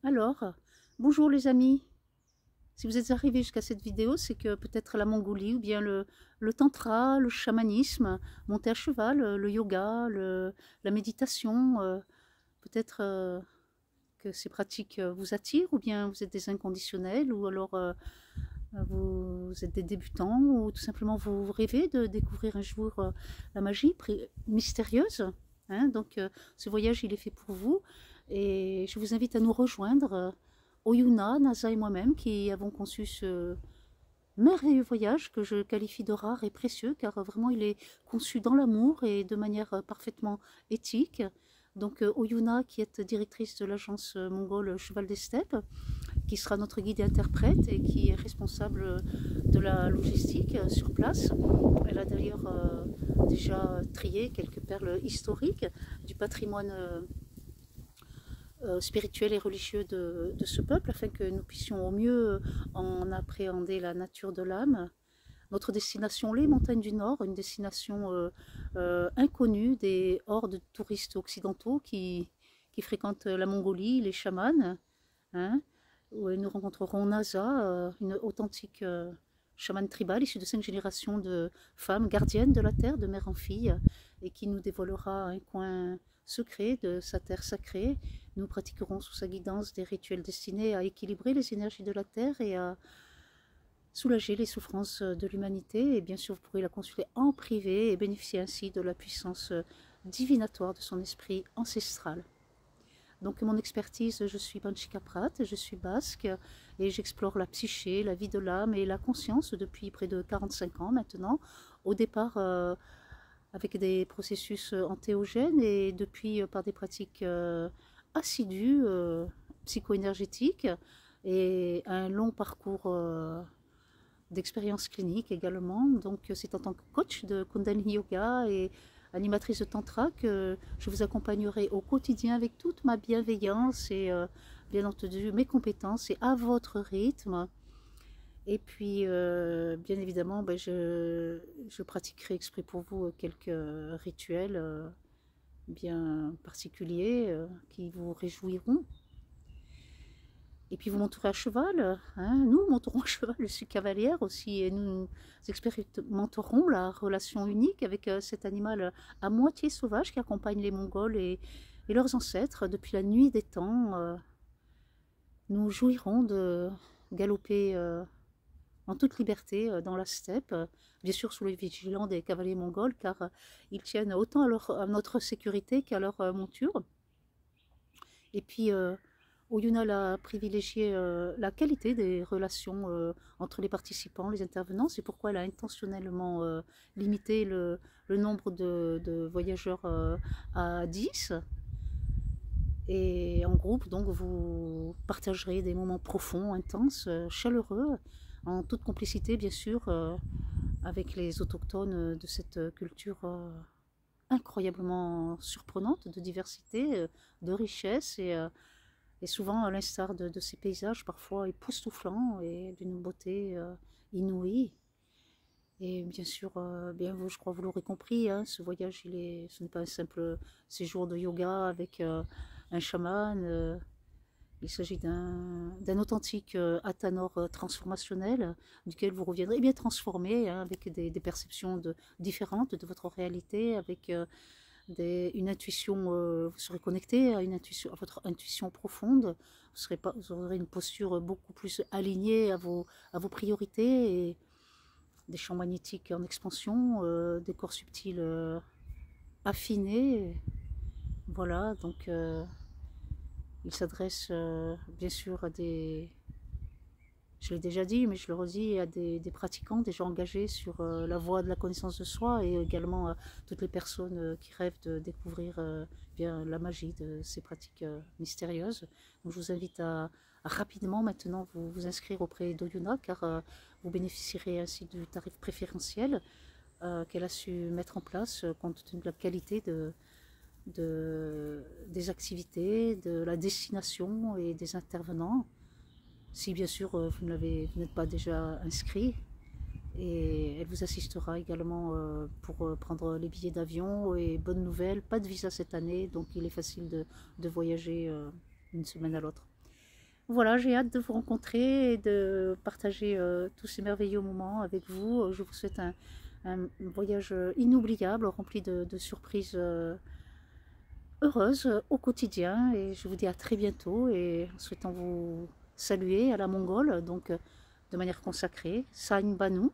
Alors, bonjour les amis. Si vous êtes arrivés jusqu'à cette vidéo, c'est que peut-être la Mongolie ou bien le tantra, le chamanisme, monter à cheval, le yoga, la méditation, peut-être que ces pratiques vous attirent ou bien vous êtes des inconditionnels ou alors vous êtes des débutants ou tout simplement vous rêvez de découvrir un jour la magie mystérieuse. Hein. Donc ce voyage il est fait pour vous et je vous invite à nous rejoindre. Oyuna, Nasa et moi-même qui avons conçu ce merveilleux voyage que je qualifie de rare et précieux car vraiment il est conçu dans l'amour et de manière parfaitement éthique. Donc Oyuna qui est directrice de l'agence mongole Cheval des Steppes, qui sera notre guide et interprète et qui est responsable de la logistique sur place. Elle a d'ailleurs déjà trié quelques perles historiques du patrimoine spirituel et religieux de ce peuple afin que nous puissions au mieux en appréhender la nature de l'âme. Notre destination, les montagnes du Nord, une destination inconnue des hordes de touristes occidentaux qui fréquentent la Mongolie, les chamans, hein, où nous rencontrerons Nasa, une authentique chamane tribale issue de 5 générations de femmes gardiennes de la terre, de mère en fille, et qui nous dévoilera un coin secret de sa terre sacrée. Nous pratiquerons sous sa guidance des rituels destinés à équilibrer les énergies de la terre et à soulager les souffrances de l'humanité. Et bien sûr, vous pourrez la consulter en privé et bénéficier ainsi de la puissance divinatoire de son esprit ancestral. Donc mon expertise, je suis Panchika Prat, je suis basque et j'explore la psyché, la vie de l'âme et la conscience depuis près de 45 ans maintenant. Au départ avec des processus entéogènes et depuis par des pratiques assidues, psycho-énergétiques et un long parcours d'expérience clinique également. Donc c'est en tant que coach de Kundalini Yoga et animatrice de Tantra que je vous accompagnerai au quotidien avec toute ma bienveillance et bien entendu mes compétences et à votre rythme. Et puis bien évidemment je pratiquerai exprès pour vous quelques rituels bien particuliers qui vous réjouiront. Et puis vous monterez à cheval, hein. Nous monterons à cheval, je suis cavalière aussi, et nous expérimenterons la relation unique avec cet animal à moitié sauvage qui accompagne les Mongols et leurs ancêtres depuis la nuit des temps. Nous jouirons de galoper en toute liberté dans la steppe, bien sûr sous les vigilants des cavaliers mongols, car ils tiennent autant à notre sécurité qu'à leur monture. Et puis Oyuna a privilégié la qualité des relations entre les participants, les intervenants. C'est pourquoi elle a intentionnellement limité le nombre de voyageurs à 10. Et en groupe, donc, vous partagerez des moments profonds, intenses, chaleureux, en toute complicité, bien sûr, avec les autochtones de cette culture incroyablement surprenante de diversité, de richesse et souvent, à l'instar de ces paysages parfois époustouflants et d'une beauté inouïe. Et bien sûr, bien vous, je crois que vous l'aurez compris, hein, ce voyage, ce n'est pas un simple séjour de yoga avec un chaman. Il s'agit d'un authentique athanor transformationnel, duquel vous reviendrez bien transformé, hein, avec des perceptions différentes de votre réalité, avec une intuition, vous serez connecté à votre intuition profonde, vous aurez une posture beaucoup plus alignée à vos priorités, et des champs magnétiques en expansion, des corps subtils affinés. Voilà, donc il s'adresse bien sûr à je l'ai déjà dit, mais je le redis, à des pratiquants déjà engagés sur la voie de la connaissance de soi et également à toutes les personnes qui rêvent de découvrir bien la magie de ces pratiques mystérieuses. Donc, je vous invite à rapidement maintenant vous inscrire auprès d'Oyuna car vous bénéficierez ainsi du tarif préférentiel qu'elle a su mettre en place compte tenu de la qualité des activités, de la destination et des intervenants. Si bien sûr vous n'êtes pas déjà inscrit, et elle vous assistera également pour prendre les billets d'avion. Et bonne nouvelle, pas de visa cette année, donc il est facile de voyager d'une semaine à l'autre. Voilà, j'ai hâte de vous rencontrer et de partager tous ces merveilleux moments avec vous. Je vous souhaite un voyage inoubliable, rempli de surprises heureuses au quotidien. Et je vous dis à très bientôt et en souhaitant vous saluer à la mongole, donc de manière consacrée. Sain Banu.